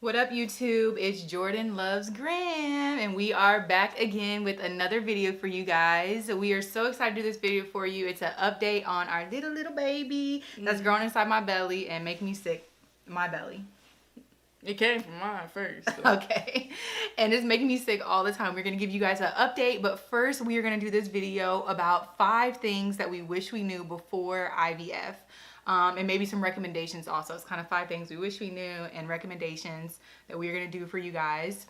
What up, YouTube? It's Jordan Loves Graham, and we are back again with another video for you guys. We are so excited to do this video for you. It's an update on our little baby that's growing inside my belly and making me sick. My belly. It came from mine first. So. Okay. And it's making me sick all the time. We're going to give you guys an update, but first we are going to do this video about 5 things that we wish we knew before IVF. And maybe some recommendations also. It's kind of 5 things we wish we knew and recommendations that we're going to do for you guys.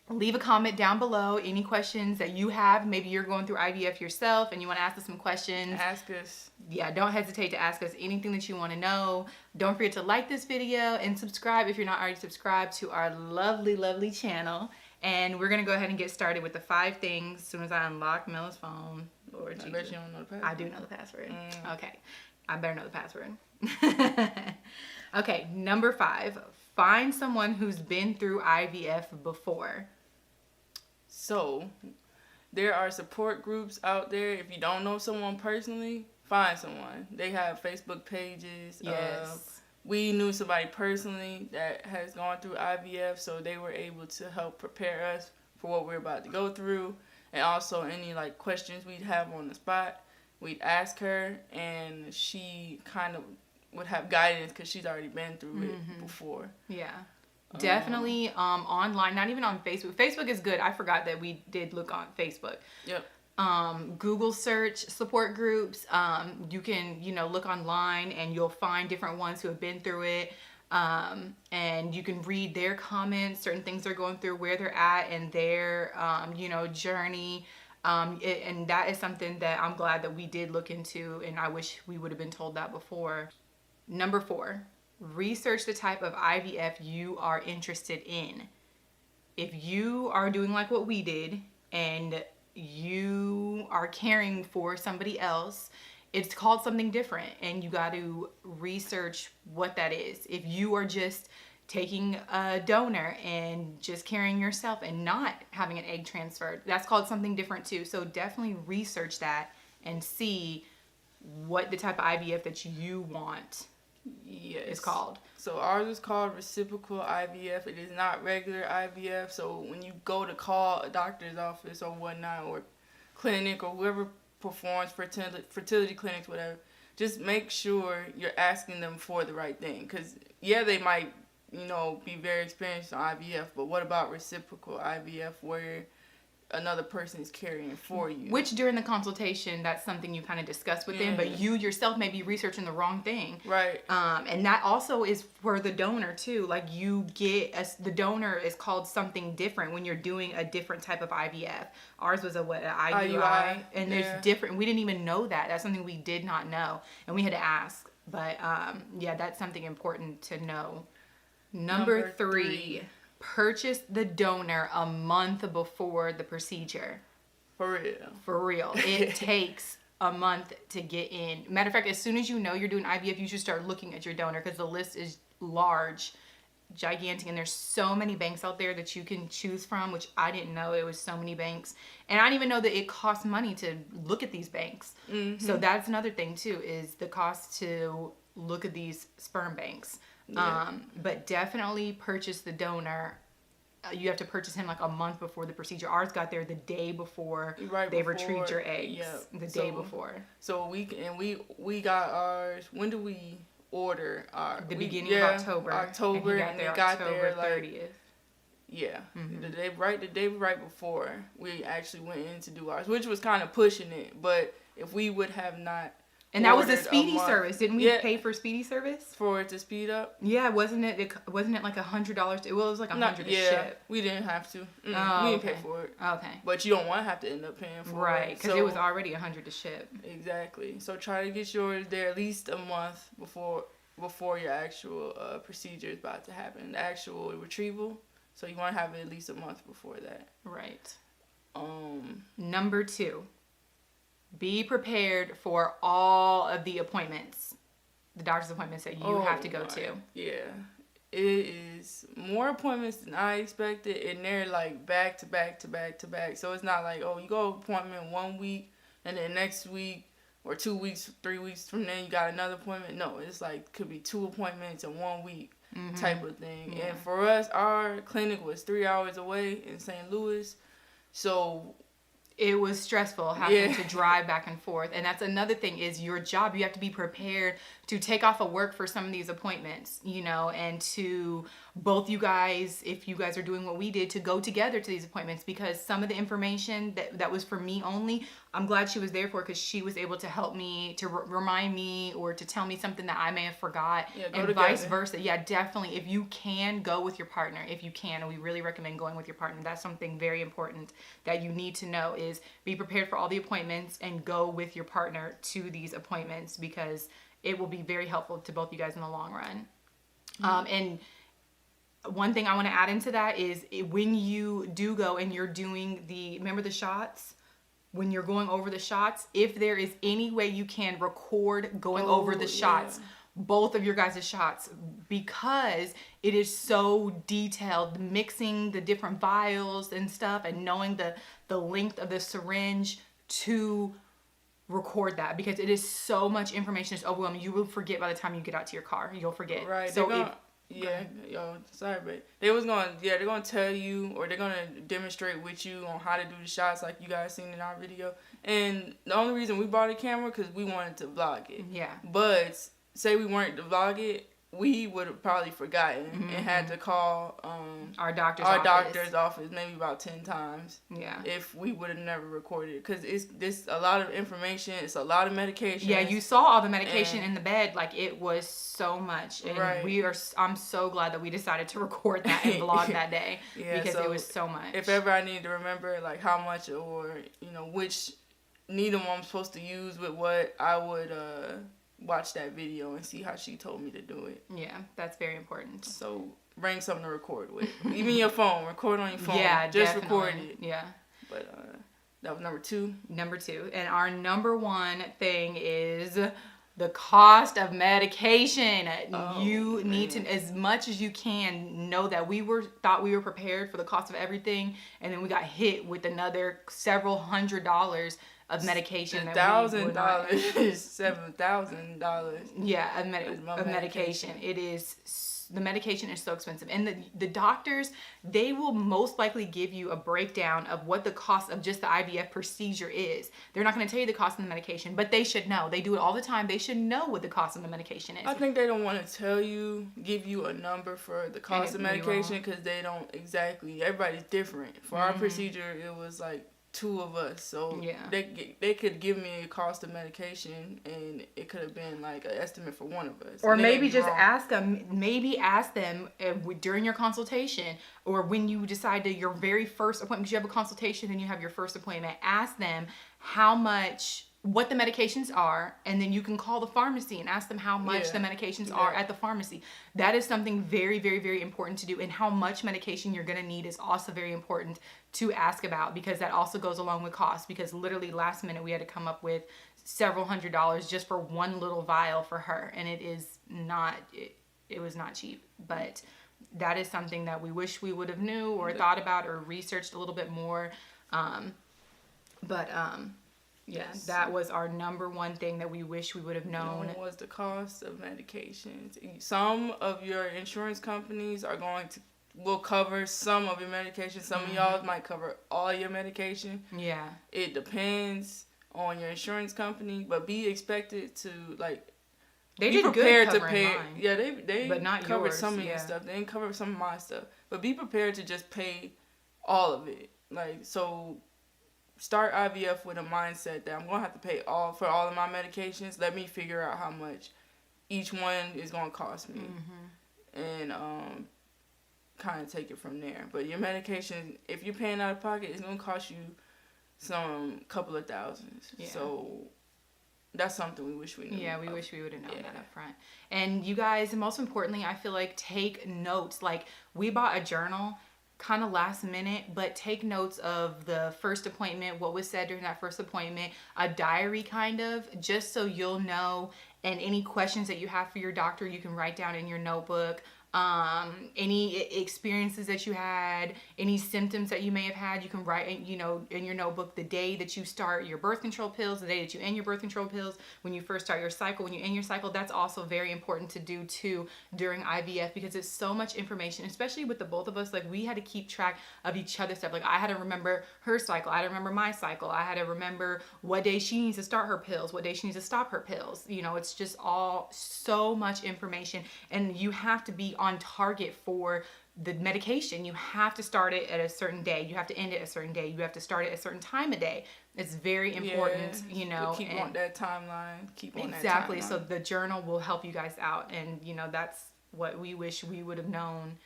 Leave a comment down below. Any questions that you have. Maybe you're going through IVF yourself and you want to ask us some questions. Ask us. Yeah, don't hesitate to ask us anything that you want to know. Don't forget to like this video and subscribe if you're not already subscribed to our lovely channel. And we're going to go ahead and get started with the 5 things as soon as I unlock Mella's phone. Lord Jesus. I bet you don't know the password. I do know the password. Okay. I better know the password. Okay, number 5. Find someone who's been through IVF before. So, there are support groups out there. If you don't know someone personally, find someone. They have Facebook pages. Yes. We knew somebody personally that has gone through IVF, so they were able to help prepare us for what we're about to go through. And also any like questions we'd have on the spot. We'd ask her, and she kind of would have guidance because she's already been through it before. Yeah, definitely online, not even on Facebook. Facebook is good. I forgot that we did look on Facebook. Yep. Google search support groups. You can, look online and you'll find different ones who have been through it. And you can read their comments, certain things they're going through, where they're at in their, journey. And that is something that I'm glad that we did look into, and I wish we would have been told that before. Number 4, research the type of IVF you are interested in. If you are doing like what we did and you are caring for somebody else, it's called something different, and you got to research what that is. If you are just taking a donor and just carrying yourself and not having an egg transferred, that's called something different too. So definitely research that and see what the type of IVF that you want is called. So ours is called reciprocal IVF. It is not regular IVF. So when you go to call a doctor's office or whatnot, or clinic, or whoever performs fertility clinics, whatever, just make sure you're asking them for the right thing. Because they might be very experienced on IVF, but what about reciprocal IVF where another person is carrying for you? Which during the consultation, that's something you kind of discuss with them, but you yourself may be researching the wrong thing. Right. And that also is for the donor too. Like the donor is called something different when you're doing a different type of IVF. Ours was an IUI. And there's different, we didn't even know that. That's something we did not know. And we had to ask. But that's something important to know. Number 3, purchase the donor a month before the procedure. For real. For real. It takes a month to get in. Matter of fact, as soon as you know you're doing IVF, you should start looking at your donor because the list is large, gigantic, and there's so many banks out there that you can choose from, which I didn't know it was so many banks. And I didn't even know that it costs money to look at these banks. So that's another thing too, is the cost to look at these sperm banks. But definitely purchase the donor. You have to purchase him like a month before the procedure. Ours got there the day before they retrieved your eggs. The day before. So we got ours. When do we order ours? The beginning of October. October, and we got there like 30th. Yeah, the day right before we actually went in to do ours, which was kind of pushing it. But if we would have not. And that was a speedy service. Didn't we pay for speedy service? For it to speed up? Yeah, wasn't it like $100? Well, it was like $100 to ship. We didn't have to. We didn't pay for it. Okay. But you don't want to have to end up paying for it. Right, because it was already $100 to ship. Exactly. So try to get yours there at least a month before your actual procedure is about to happen. The actual retrieval. So you want to have it at least a month before that. Right. Number 2. Be prepared for all of the appointments, the doctor's appointments that you have to go to. Yeah. It is more appointments than I expected, and they're like back to back to back to back. So it's not like, you go appointment 1 week, and then next week or 2 weeks, 3 weeks from then you got another appointment. No, it's like could be 2 appointments in 1 week. type of thing. Yeah. And for us, our clinic was 3 hours away in St. Louis, so it was stressful having to drive back and forth. And that's another thing is your job. You have to be prepared to take off of work for some of these appointments, you know, and to both you guys, if you guys are doing what we did, to go together to these appointments, because some of the information that was for me only, I'm glad she was there for, because she was able to help me, to remind me, or to tell me something that I may have forgot, and vice versa. Yeah, definitely. If you can, go with your partner. If you can, and we really recommend going with your partner. That's something very important that you need to know, is be prepared for all the appointments and go with your partner to these appointments, because it will be very helpful to both you guys in the long run. And one thing I want to add into that is when you do go and you're doing remember the shots? When you're going over the shots, if there is any way you can record going over the shots, both of your guys' shots, because it is so detailed, mixing the different vials and stuff, and knowing the length of the syringe to record that, because it is so much information. It's overwhelming. You will forget by the time you get out to your car. You'll forget. Right. So sorry, but they're gonna tell you, or they're gonna demonstrate with you on how to do the shots, like you guys seen in our video. And the only reason we bought a camera, because we wanted to vlog it. Yeah. But say we weren't to vlog it, we would have probably forgotten and had to call our doctor's office maybe about 10 times. Yeah. If we would have never recorded, because it's a lot of information. It's a lot of medication. Yeah, you saw all the medication in the bed. Like, it was so much, and I'm so glad that we decided to record that and vlog that day, because it was so much. If ever I need to remember like how much, or which needle I'm supposed to use with what, I would watch that video and see how she told me to do it. Yeah, that's very important. So bring something to record with. Even your phone. Record on your phone. Yeah, just definitely. record it. Yeah. But that was number 2. Number 2. And our number 1 thing is the cost of medication. You need to, as much as you can, know that we thought we were prepared for the cost of everything, and then we got hit with another several $100s of medication. $1,000, $7,000. Yeah, of medication. It is. The medication is so expensive, and the doctors, they will most likely give you a breakdown of what the cost of just the IVF procedure is. They're not going to tell you the cost of the medication, but they should know. They do it all the time. They should know what the cost of the medication is. I think they don't want to give you a number for the cost of medication, because they don't exactly. Everybody's different. For our procedure, it was like 2 of us, so they could give me a cost of medication, and it could have been like an estimate for one of us. Or maybe just ask them. Maybe ask them during your consultation, or when you decide your very first appointment, because you have a consultation and you have your first appointment. Ask them what the medications are, and then you can call the pharmacy and ask them how much the medications are at the pharmacy. That is something very, very, very important to do. And how much medication you're going to need is also very important to ask about, because that also goes along with cost, because literally last minute we had to come up with several $100s just for one little vial for her, and it was not cheap. But that is something that we wish we would have knew or thought about or researched a little bit more. Yes. That was our number 1 thing that we wish we would have known. Was the cost of medications. Some of your insurance companies will cover some of your medication. Some of y'all might cover all your medication. Yeah. It depends on your insurance company, but be expected to they be did prepared good to pay. Mine. Yeah, they but not covered yours, some of your stuff. They didn't cover some of my stuff, but be prepared to just pay all of it. So start IVF with a mindset that I'm gonna have to pay for all of my medications. Let me figure out how much each one is gonna cost me, and kind of take it from there. But your medication, if you're paying out of pocket, it's gonna cost you some couple of thousands. Yeah. So that's something we wish we knew. Yeah, we wish we would have known that up front. And you guys, most importantly, I feel like take notes. Like, we bought a journal kind of last minute, but take notes of the first appointment, what was said during that first appointment, a diary kind of, just so you'll know, and any questions that you have for your doctor, you can write down in your notebook. any experiences that you had, any symptoms that you may have had. You can write, you know, in your notebook the day that you start your birth control pills, the day that you end your birth control pills, when you first start your cycle, when you end your cycle. That's also very important to do too during IVF, because it's so much information, especially with the both of us. Like, we had to keep track of each other's stuff. Like, I had to remember her cycle, I had to remember my cycle, I had to remember what day she needs to start her pills, what day she needs to stop her pills. You know, it's just all so much information, and you have to be on target for the medication. You have to start it at a certain day, you have to end it at a certain day, you have to start it at a certain time of day. It's very important, you know. Keep on that timeline. Keep on exactly. that timeline. So the journal will help you guys out, and you know, that's what we wish we would have known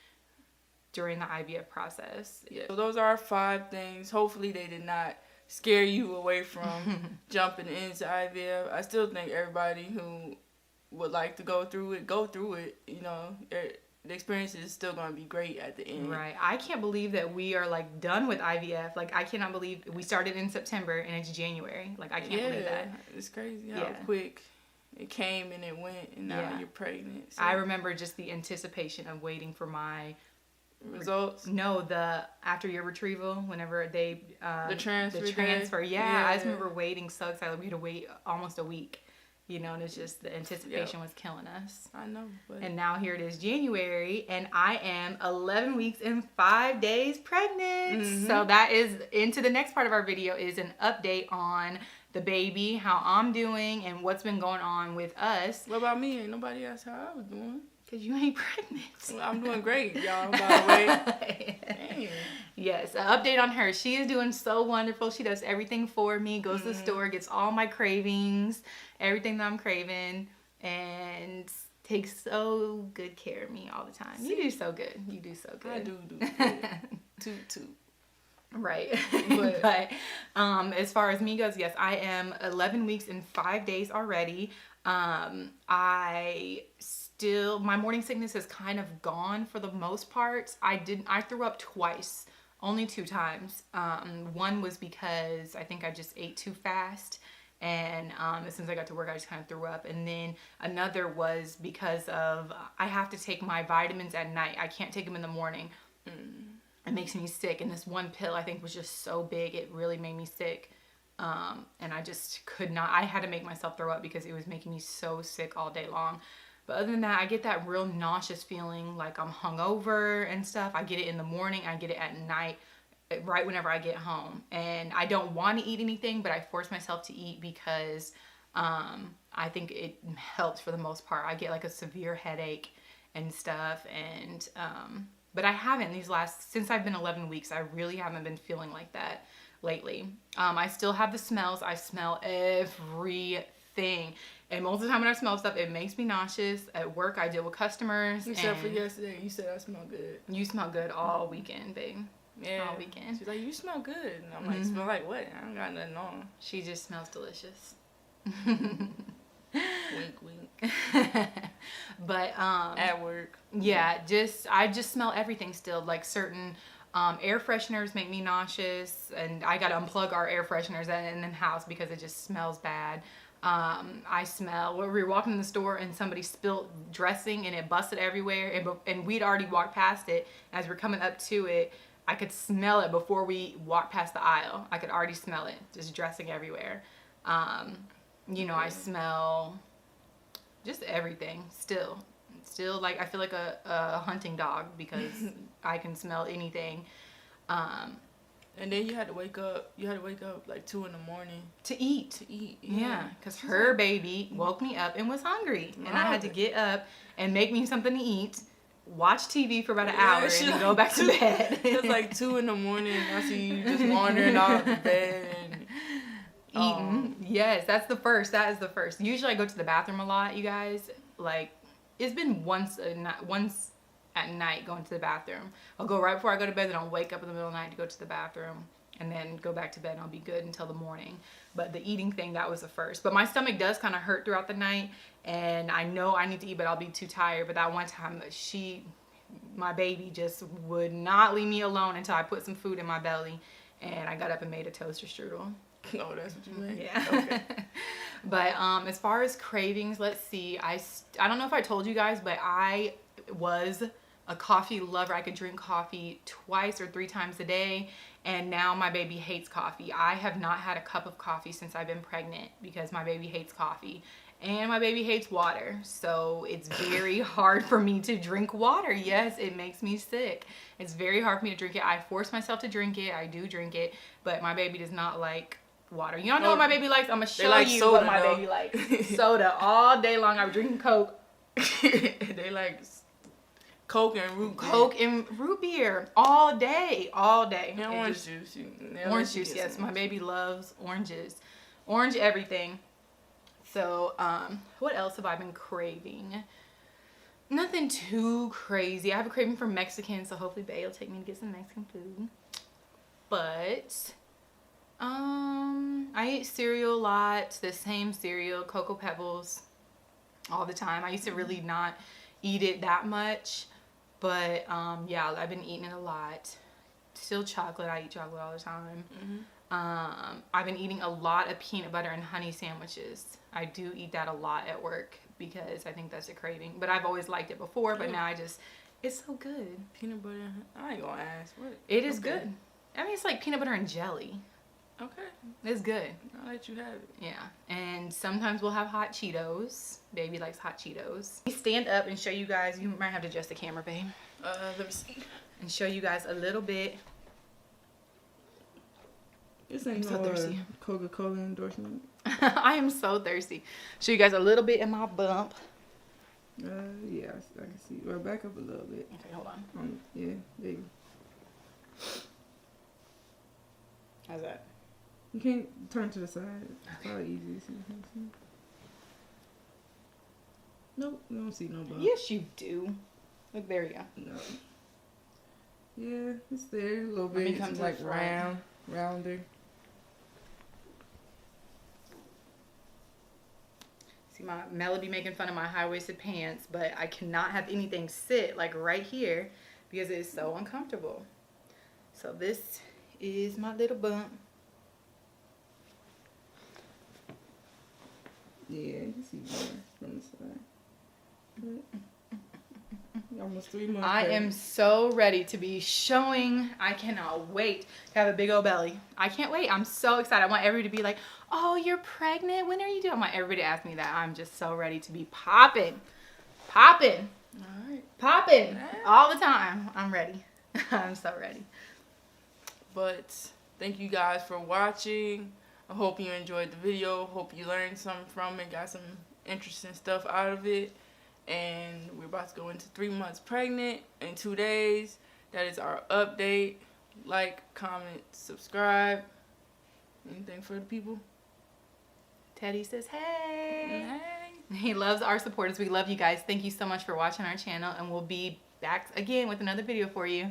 during the IVF process. Yeah. So those are 5 things. Hopefully they did not scare you away from jumping into IVF. I still think everybody who would like to go through it. You know, the experience is still going to be great at the end. Right. I can't believe that we are like done with IVF. Like, I cannot believe we started in September and it's January. Like, I can't believe that. It's crazy how quick it came and it went, and now you're pregnant. So. I remember just the anticipation of waiting for my results. No, the after your retrieval, whenever they the transfer. I just remember waiting so excited. We had to wait almost a week. You know, and it's just the anticipation was killing us. I know. But... And now here it is, January, and I am 11 weeks and 5 days pregnant. Mm-hmm. So that is into the next part of our video, is an update on the baby, how I'm doing, and what's been going on with us. What about me? Ain't nobody asked how I was doing. Because you ain't pregnant. Well, I'm doing great, y'all, by the way. Dang. Yes, an update on her. She is doing so wonderful. She does everything for me, goes to the store, gets all my cravings, everything that I'm craving, and takes so good care of me all the time. You do so good. You do so good. I do good. Toot. Right. But as far as me goes, yes, I am 11 weeks and 5 days already. My morning sickness has kind of gone for the most part. I threw up twice, only 2 times. One was because I think I just ate too fast, and as soon as I got to work, I just kind of threw up. And then another was because of I have to take my vitamins at night. I can't take them in the morning. It makes me sick, and this one pill I think was just so big, it really made me sick. And I just could not. I had to make myself throw up because it was making me so sick all day long. But other than that, I get that real nauseous feeling, like I'm hungover and stuff. I get it in the morning, I get it at night, right whenever I get home. And I don't want to eat anything, but I force myself to eat because I think it helps for the most part. I get like a severe headache and stuff, and but I haven't since I've been 11 weeks, I really haven't been feeling like that lately. I still have the smells. I smell everything. And most of the time when I smell stuff, it makes me nauseous. At work, I deal with customers. Except for yesterday, you said I smell good. You smell good all weekend, babe. Yeah. All weekend. She's like, you smell good. And I'm like, smell like what? I don't got nothing on. She just smells delicious. Wink, wink. But at work. Yeah, I just smell everything still. Like certain air fresheners make me nauseous, and I gotta unplug our air fresheners in the house because it just smells bad. I smell, we were walking in the store and somebody spilled dressing and it busted everywhere, and we'd already walked past it. As we're coming up to it, I could smell it before we walked past the aisle. I could already smell it, just dressing everywhere. You know, I smell just everything still like I feel like a hunting dog because I can smell anything. And then you had to wake up like 2 a.m. to eat. Yeah, because her baby woke me up and was hungry, and I had to get up and make me something to eat, watch TV for about an hour, and then go back to bed. It was like 2 a.m. I see you just wandering off the bed and eating. Yes, that is the first. Usually I go to the bathroom a lot, you guys. Like, it's been once at night going to the bathroom. I'll go right before I go to bed, then I'll wake up in the middle of the night to go to the bathroom, and then go back to bed, and I'll be good until the morning. But the eating thing, that was the first. But my stomach does kind of hurt throughout the night, and I know I need to eat, but I'll be too tired. But that one time, my baby just would not leave me alone until I put some food in my belly, and I got up and made a toaster strudel. Oh, that's what you made? Yeah. Okay. But as far as cravings, let's see. I don't know if I told you guys, but was a coffee lover. I could drink coffee 2 or 3 times a day, and now my baby hates coffee. I have not had a cup of coffee since I've been pregnant because my baby hates coffee. And my baby hates water, so it's very hard for me to drink water. Yes, it makes me sick. It's very hard for me to drink it. I force myself to drink it. I do drink it, but my baby does not like water. You don't know what my baby likes? I'm going to show like you soda, what my though. baby likes. Soda all day long. I'm drinking Coke. They like Coke and root beer. Coke and root beer all day. All day. And It orange just- juice. Orange juice, yes. My baby loves oranges. Orange everything. So, what else have I been craving? Nothing too crazy. I have a craving for Mexican, so hopefully Bae will take me to get some Mexican food. But, I eat cereal a lot. The same cereal, Cocoa Pebbles, all the time. I used to really not eat it that much. But, yeah, I've been eating it a lot. Still chocolate. I eat chocolate all the time. I've been eating a lot of peanut butter and honey sandwiches. I do eat that a lot at work because I think that's a craving. But I've always liked it before, but now it's so good. Peanut butter. I ain't gonna ask. What? It is Okay. good. I mean, it's like peanut butter and jelly. Okay. It's good. I'll let you have it. Yeah. And sometimes we'll have hot Cheetos. Baby likes hot Cheetos. Stand up and show you guys. You might have to adjust the camera, babe. Let me see. And show you guys a little bit. This ain't I'm so no thirsty. Coca-Cola endorsement. I am so thirsty. Show you guys a little bit in my bump. Yeah, I can see. Well, back up a little bit. Okay, hold on. Yeah, there you How's that? You can't turn to the side. It's probably easy to see. Nope, you don't see no bump. Yes, you do. Look, there you go. No. Yeah, it's there a little Let me bit. come It's to like the front. rounder. See, my Melody be making fun of my high-waisted pants, but I cannot have anything sit like right here because it is so uncomfortable. So this is my little bump. Yeah, you can see more from the side. But almost 3 months. I am pregnant. so ready to be showing. I cannot wait to have a big old belly. I can't wait. I'm so excited. I want everybody to be like, oh, you're pregnant? When are you doing? I want everybody to ask me that. I'm just so ready to be popping. Popping. All right. Popping. All the time. I'm ready. I'm so ready. But thank you guys for watching. I hope you enjoyed the video. Hope you learned something from it. Got some interesting stuff out of it. And we're about to go into 3 months pregnant in 2 days. That is our update. Like, comment, subscribe. Anything for the people? Teddy says, hey. Hey. He loves our supporters. We love you guys. Thank you so much for watching our channel. And we'll be back again with another video for you.